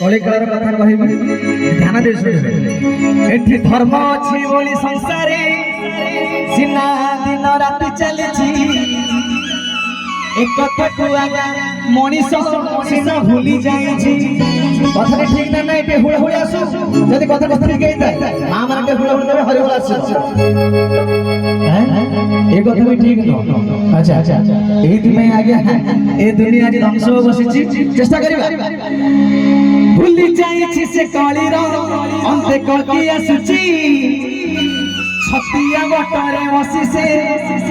कलिकाल कथा कहि ध्यान दे एठी धर्म अछि बोली संसारे सिना दिन राति चलछि एक कथा को आगा मनीष सिना भूली जाइछि कथा ठीक ना नहीं पे हुड़ हुड़ आसु यदि कथा कथा ठीक हेता मां माने हुड़ हुड़ देबे हरि बोल आसु हैं ए कथा भी ठीक न अच्छा एथि में आगे ए दुनिया जे ध्वंस हो बसिछि चेष्टा करबा भूली जाइछि से कालीर अंते कलकी आसुछि छतिया बटरे बसी से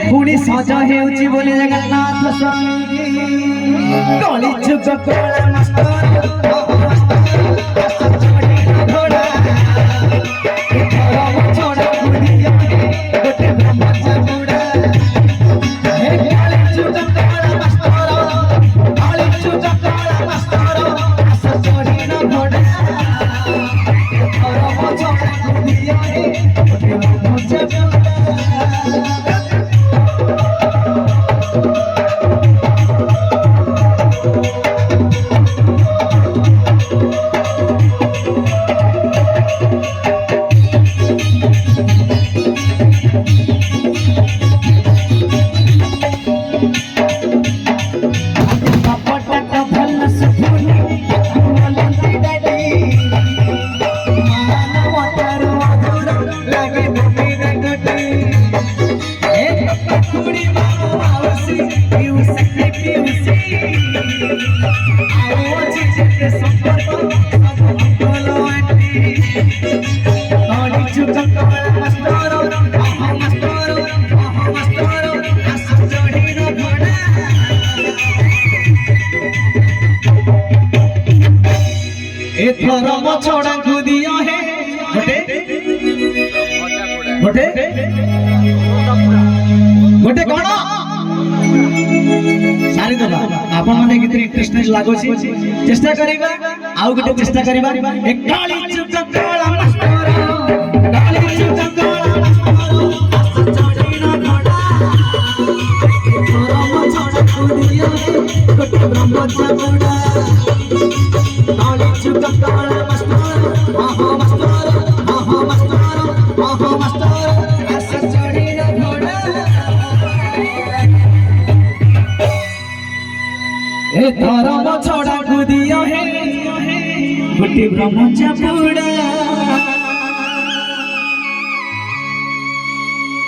पुणी सज हेउछि बोले जगन्नाथ स्वामी कली जुग कला मास्टर घोड़ा छोड़ा बुढ़िया गोटे ब्रह्मचा बुड़ा हे कली जुग कला मास्टर कली जुग कला मास्टर आस चढ़ी न घोड़ा छोड़ा बुढ़िया गोटे ब्रह्मचा धर्म छोड़ा खुदिया है गोटे गोटे कौन सारी दबा आपण माने कितनी इंटरेस्टिंग लागो छी चेष्टा करिबा आउ गोटे चेष्टा करिबा एक काली चुक काला मास्टर काली चुक काला मास्टर चढ़ी न घोड़ा धर्म छोड़ा खुदिया है गोटे ब्रह्मचा बुड़ा काली चुक काला मास्टर आस चढ़ी न घोड़ा ए धर्म छोड़ा खुदिया है गोटे ब्रह्मचा बुड़ा